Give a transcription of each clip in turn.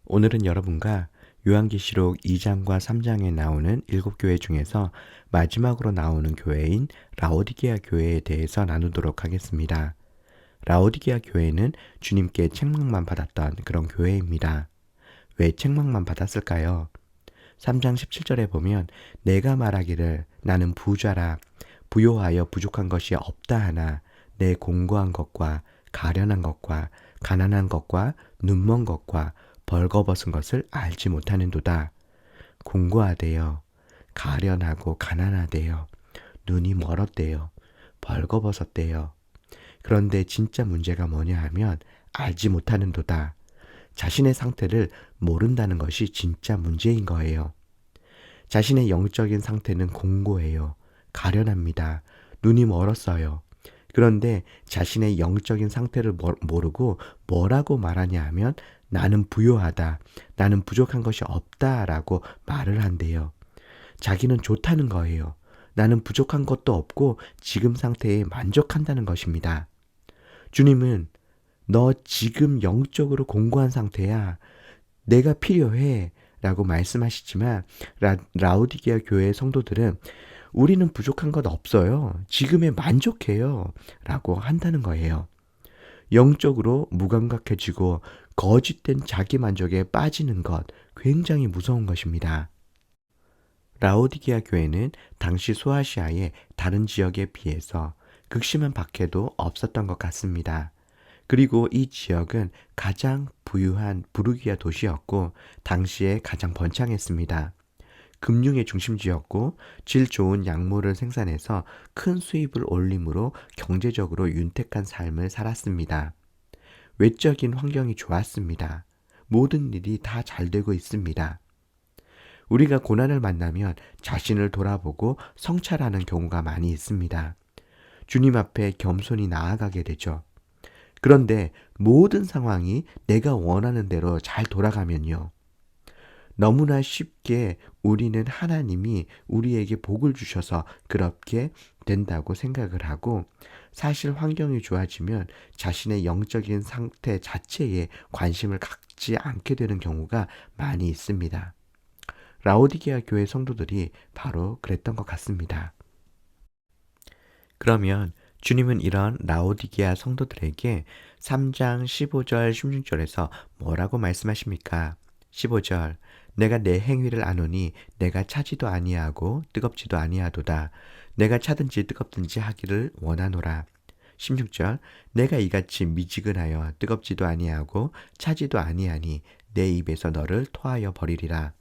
오늘은 여러분과 요한계시록 2장과 3장에 나오는 7교회 중에서 마지막으로 나오는 교회인 라오디게아 교회에 대해서 나누도록 하겠습니다. 라오디게아 교회는 주님께 책망만 받았던 그런 교회입니다. 왜 책망만 받았을까요? 3장 17절에 보면 내가 말하기를 나는 부자라 부요하여 부족한 것이 없다 하나 내 공고한 것과 가련한 것과 가난한 것과 눈먼 것과 벌거벗은 것을 알지 못하는도다. 공고하대요. 가련하고 가난하대요. 눈이 멀었대요. 벌거벗었대요. 그런데 진짜 문제가 뭐냐 하면 알지 못하는도다. 자신의 상태를 모른다는 것이 진짜 문제인 거예요. 자신의 영적인 상태는 공고해요. 가련합니다. 눈이 멀었어요. 그런데 자신의 영적인 상태를 모르고 뭐라고 말하냐 하면 나는 부요하다. 나는 부족한 것이 없다 라고 말을 한대요. 자기는 좋다는 거예요. 나는 부족한 것도 없고 지금 상태에 만족한다는 것입니다. 주님은 너 지금 영적으로 공고한 상태야. 내가 필요해. 라고 말씀하시지만 라우디게아 교회의 성도들은 우리는 부족한 것 없어요. 지금에 만족해요. 라고 한다는 거예요. 영적으로 무감각해지고 거짓된 자기 만족에 빠지는 것 굉장히 무서운 것입니다. 라오디게아 교회는 당시 소아시아의 다른 지역에 비해서 극심한 박해도 없었던 것 같습니다. 그리고 이 지역은 가장 부유한 부르기아 도시였고 당시에 가장 번창했습니다. 금융의 중심지였고 질 좋은 약물을 생산해서 큰 수입을 올림으로 경제적으로 윤택한 삶을 살았습니다. 외적인 환경이 좋았습니다. 모든 일이 다 잘 되고 있습니다. 우리가 고난을 만나면 자신을 돌아보고 성찰하는 경우가 많이 있습니다. 주님 앞에 겸손히 나아가게 되죠. 그런데 모든 상황이 내가 원하는 대로 잘 돌아가면요. 너무나 쉽게 우리는 하나님이 우리에게 복을 주셔서 그렇게 된다고 생각을 하고 사실 환경이 좋아지면 자신의 영적인 상태 자체에 관심을 갖지 않게 되는 경우가 많이 있습니다. 라오디게아 교회 성도들이 바로 그랬던 것 같습니다. 그러면 주님은 이런 라오디게아 성도들에게 3장 15절 16절에서 뭐라고 말씀하십니까? 15절 내가 내 행위를 아노니 내가 차지도 아니하고 뜨겁지도 아니하도다. 내가 차든지 뜨겁든지 하기를 원하노라. 16절 내가 이같이 미지근하여 뜨겁지도 아니하고 차지도 아니하니 내 입에서 너를 토하여 버리리라.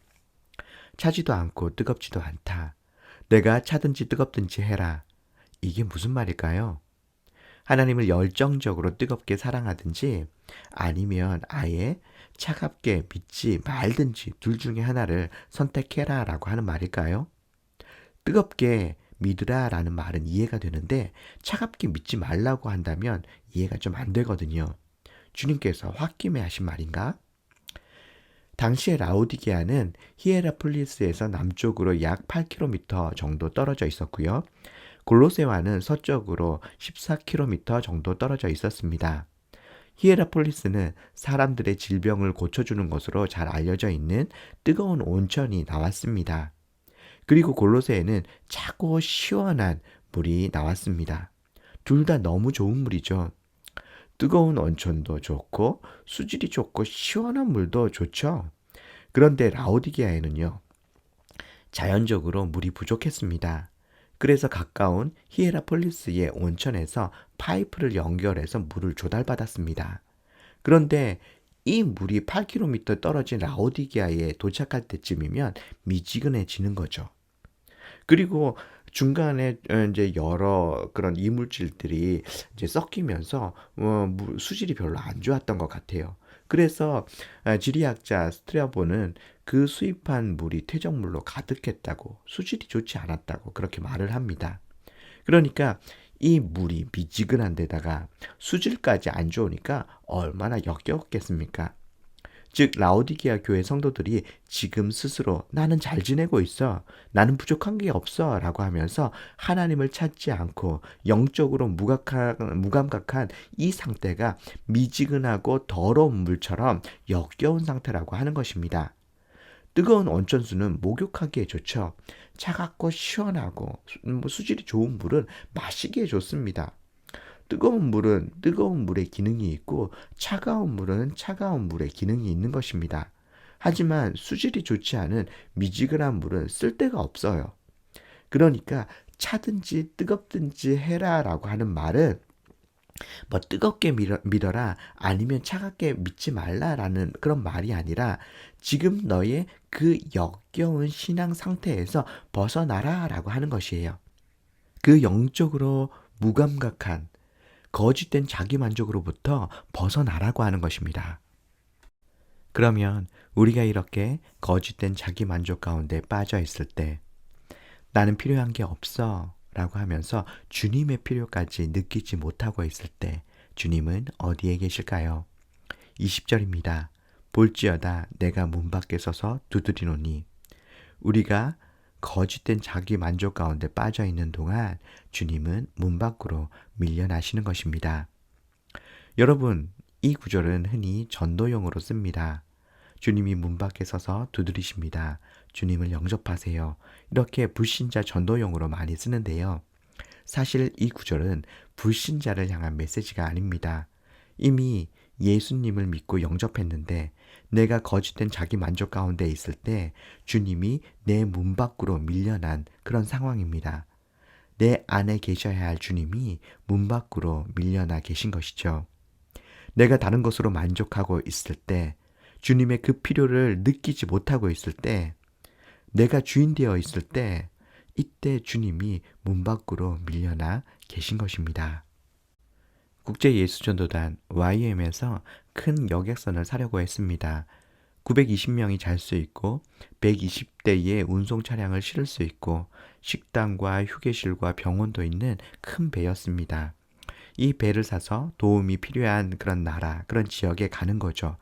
차지도 않고 뜨겁지도 않다. 내가 차든지 뜨겁든지 해라. 이게 무슨 말일까요? 하나님을 열정적으로 뜨겁게 사랑하든지 아니면 아예 차갑게 믿지 말든지 둘 중에 하나를 선택해라 라고 하는 말일까요? 뜨겁게 믿으라 라는 말은 이해가 되는데 차갑게 믿지 말라고 한다면 이해가 좀 안 되거든요. 주님께서 홧김에 하신 말인가? 당시의 라오디게아는 히에라폴리스에서 남쪽으로 약 8km 정도 떨어져 있었고요. 골로새와는 서쪽으로 14km 정도 떨어져 있었습니다. 히에라폴리스는 사람들의 질병을 고쳐주는 것으로 잘 알려져 있는 뜨거운 온천이 나왔습니다. 그리고 골로새에는 차고 시원한 물이 나왔습니다. 둘 다 너무 좋은 물이죠. 뜨거운 온천도 좋고 수질이 좋고 시원한 물도 좋죠. 그런데 라오디게아에는요. 자연적으로 물이 부족했습니다. 그래서 가까운 히에라폴리스의 온천에서 파이프를 연결해서 물을 조달받았습니다. 그런데 이 물이 8km 떨어진 라오디게아에 도착할 때쯤이면 미지근해지는 거죠. 그리고 중간에 이제 여러 그런 이물질들이 이제 섞이면서 수질이 별로 안 좋았던 것 같아요. 그래서 지리학자 스트라보는 그 수입한 물이 퇴적물로 가득했다고 수질이 좋지 않았다고 그렇게 말을 합니다. 그러니까 이 물이 미지근한 데다가 수질까지 안 좋으니까 얼마나 역겨웠겠습니까? 즉 라오디게아 교회 성도들이 지금 스스로 나는 잘 지내고 있어. 나는 부족한 게 없어. 라고 하면서 하나님을 찾지 않고 영적으로 무감각한 이 상태가 미지근하고 더러운 물처럼 역겨운 상태라고 하는 것입니다. 뜨거운 온천수는 목욕하기에 좋죠. 차갑고 시원하고 수질이 좋은 물은 마시기에 좋습니다. 뜨거운 물은 뜨거운 물의 기능이 있고 차가운 물은 차가운 물의 기능이 있는 것입니다. 하지만 수질이 좋지 않은 미지근한 물은 쓸데가 없어요. 그러니까 차든지 뜨겁든지 해라라고 하는 말은 뭐 뜨겁게 믿어라 아니면 차갑게 믿지 말라라는 그런 말이 아니라 지금 너의 그 역겨운 신앙 상태에서 벗어나라라고 하는 것이에요. 그 영적으로 무감각한 거짓된 자기 만족으로부터 벗어나라고 하는 것입니다. 그러면 우리가 이렇게 거짓된 자기 만족 가운데 빠져 있을 때 나는 필요한 게 없어 라고 하면서 주님의 필요까지 느끼지 못하고 있을 때 주님은 어디에 계실까요? 20절입니다. 볼지어다 내가 문 밖에 서서 두드리노니. 우리가 거짓된 자기 만족 가운데 빠져 있는 동안 주님은 문 밖으로 밀려나시는 것입니다. 여러분, 이 구절은 흔히 전도용으로 씁니다. 주님이 문 밖에 서서 두드리십니다. 주님을 영접하세요. 이렇게 불신자 전도용으로 많이 쓰는데요. 사실 이 구절은 불신자를 향한 메시지가 아닙니다. 이미 예수님을 믿고 영접했는데 내가 거짓된 자기 만족 가운데 있을 때 주님이 내 문 밖으로 밀려난 그런 상황입니다. 내 안에 계셔야 할 주님이 문 밖으로 밀려나 계신 것이죠. 내가 다른 것으로 만족하고 있을 때 주님의 그 필요를 느끼지 못하고 있을 때 내가 주인 되어 있을 때 이때 주님이 문 밖으로 밀려나 계신 것입니다. 국제예수전도단 YM에서 큰 여객선을 사려고 했습니다. 920명이 잘 수 있고 120대의 운송 차량을 실을 수 있고 식당과 휴게실과 병원도 있는 큰 배였습니다. 이 배를 사서 도움이 필요한 그런 나라, 그런 지역에 가는 거죠.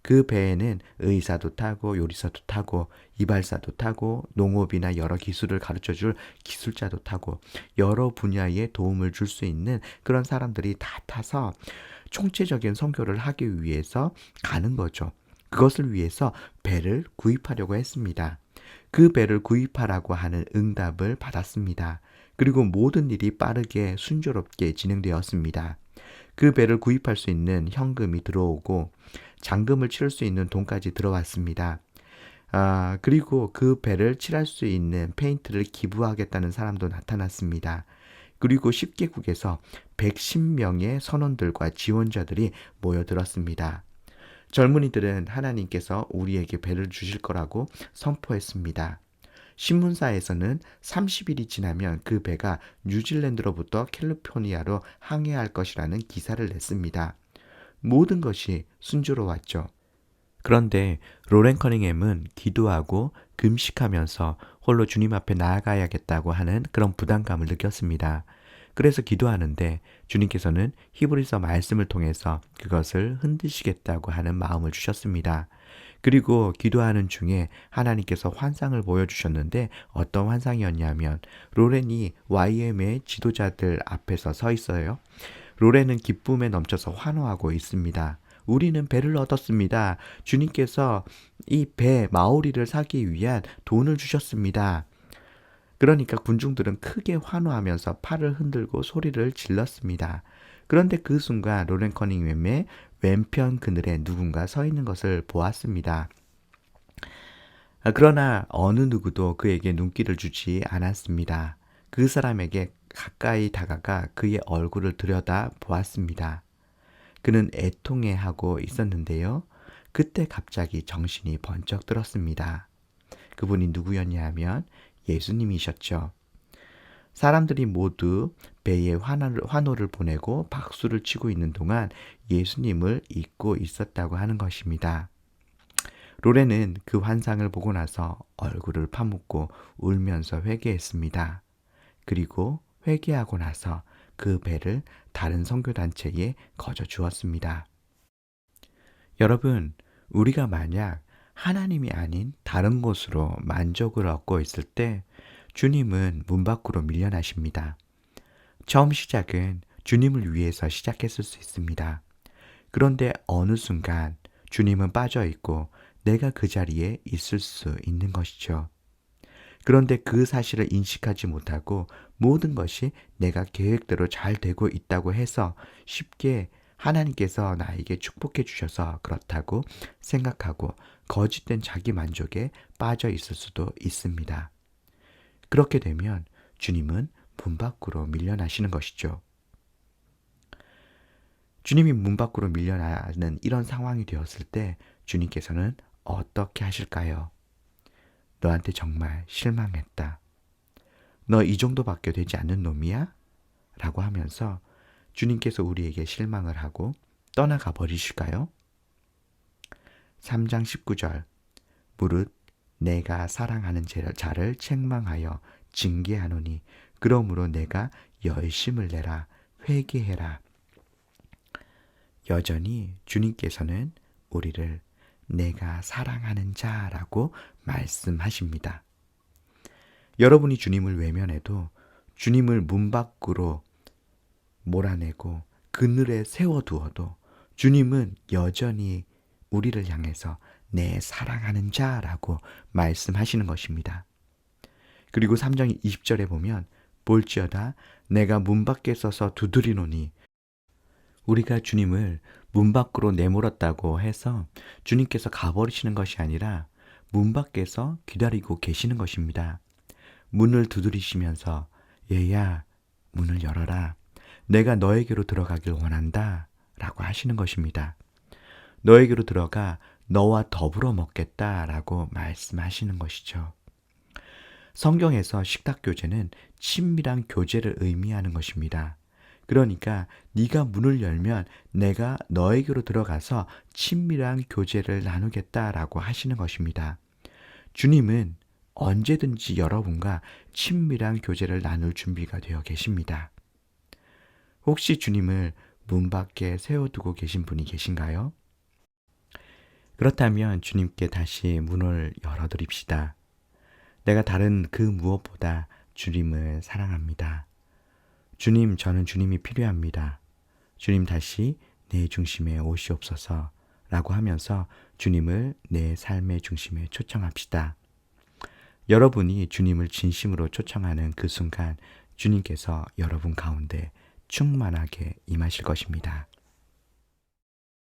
그 배에는 의사도 타고 요리사도 타고 이발사도 타고 농업이나 여러 기술을 가르쳐줄 기술자도 타고 여러 분야에 도움을 줄 수 있는 그런 사람들이 다 타서 총체적인 선교를 하기 위해서 가는 거죠. 그것을 위해서 배를 구입하려고 했습니다. 그 배를 구입하라고 하는 응답을 받았습니다. 그리고 모든 일이 빠르게 순조롭게 진행되었습니다. 그 배를 구입할 수 있는 현금이 들어오고 잔금을 치를 수 있는 돈까지 들어왔습니다. 그리고 그 배를 칠할 수 있는 페인트를 기부하겠다는 사람도 나타났습니다. 그리고 10개국에서 110명의 선원들과 지원자들이 모여들었습니다. 젊은이들은 하나님께서 우리에게 배를 주실 거라고 선포했습니다. 신문사에서는 30일이 지나면 그 배가 뉴질랜드로부터 캘리포니아로 항해할 것이라는 기사를 냈습니다. 모든 것이 순조로웠죠. 그런데 로렌 커닝햄은 기도하고 금식하면서 홀로 주님 앞에 나아가야겠다고 하는 그런 부담감을 느꼈습니다. 그래서 기도하는데 주님께서는 히브리서 말씀을 통해서 그것을 흔드시겠다고 하는 마음을 주셨습니다. 그리고 기도하는 중에 하나님께서 환상을 보여주셨는데 어떤 환상이었냐면 로렌이 YM의 지도자들 앞에서 서 있어요. 로렌은 기쁨에 넘쳐서 환호하고 있습니다. 우리는 배를 얻었습니다. 주님께서 이 배 마오리를 사기 위한 돈을 주셨습니다. 그러니까 군중들은 크게 환호하면서 팔을 흔들고 소리를 질렀습니다. 그런데 그 순간 로렌 커닝햄의 왼편 그늘에 누군가 서 있는 것을 보았습니다. 그러나 어느 누구도 그에게 눈길을 주지 않았습니다. 그 사람에게 가까이 다가가 그의 얼굴을 들여다 보았습니다. 그는 애통해하고 있었는데요. 그때 갑자기 정신이 번쩍 들었습니다. 그분이 누구였냐 하면 예수님이셨죠. 사람들이 모두 배에 환호를 보내고 박수를 치고 있는 동안 예수님을 잊고 있었다고 하는 것입니다. 로렌은 그 환상을 보고 나서 얼굴을 파묻고 울면서 회개했습니다. 그리고 회개하고 나서 그 배를 다른 선교단체에 거저 주었습니다. 여러분, 우리가 만약 하나님이 아닌 다른 곳으로 만족을 얻고 있을 때 주님은 문 밖으로 밀려나십니다. 처음 시작은 주님을 위해서 시작했을 수 있습니다. 그런데 어느 순간 주님은 빠져 있고 내가 그 자리에 있을 수 있는 것이죠. 그런데 그 사실을 인식하지 못하고 모든 것이 내가 계획대로 잘 되고 있다고 해서 쉽게 하나님께서 나에게 축복해 주셔서 그렇다고 생각하고 거짓된 자기 만족에 빠져 있을 수도 있습니다. 그렇게 되면 주님은 문 밖으로 밀려나시는 것이죠. 주님이 문 밖으로 밀려나는 이런 상황이 되었을 때 주님께서는 어떻게 하실까요? 너한테 정말 실망했다. 너 이 정도밖에 되지 않는 놈이야? 라고 하면서 주님께서 우리에게 실망을 하고 떠나가 버리실까요? 3장 19절 무릇 내가 사랑하는 자를 책망하여 징계하노니 그러므로 내가 열심을 내라 회개해라. 여전히 주님께서는 우리를 내가 사랑하는 자라고 말씀하십니다. 여러분이 주님을 외면해도 주님을 문 밖으로 몰아내고 그늘에 세워두어도 주님은 여전히 우리를 향해서 내 사랑하는 자라고 말씀하시는 것입니다. 그리고 3장 20절에 보면 볼지어다 내가 문 밖에 서서 두드리노니 우리가 주님을 문 밖으로 내몰았다고 해서 주님께서 가버리시는 것이 아니라 문 밖에서 기다리고 계시는 것입니다. 문을 두드리시면서 얘야 문을 열어라. 내가 너에게로 들어가길 원한다 라고 하시는 것입니다. 너에게로 들어가 너와 더불어 먹겠다 라고 말씀하시는 것이죠. 성경에서 식탁교제는 친밀한 교제를 의미하는 것입니다. 그러니까 네가 문을 열면 내가 너에게로 들어가서 친밀한 교제를 나누겠다라고 하시는 것입니다. 주님은 언제든지 여러분과 친밀한 교제를 나눌 준비가 되어 계십니다. 혹시 주님을 문 밖에 세워두고 계신 분이 계신가요? 그렇다면 주님께 다시 문을 열어드립시다. 내가 다른 그 무엇보다 주님을 사랑합니다. 주님, 저는 주님이 필요합니다. 주님 다시 내 중심에 오시옵소서 라고 하면서 주님을 내 삶의 중심에 초청합시다. 여러분이 주님을 진심으로 초청하는 그 순간 주님께서 여러분 가운데 충만하게 임하실 것입니다.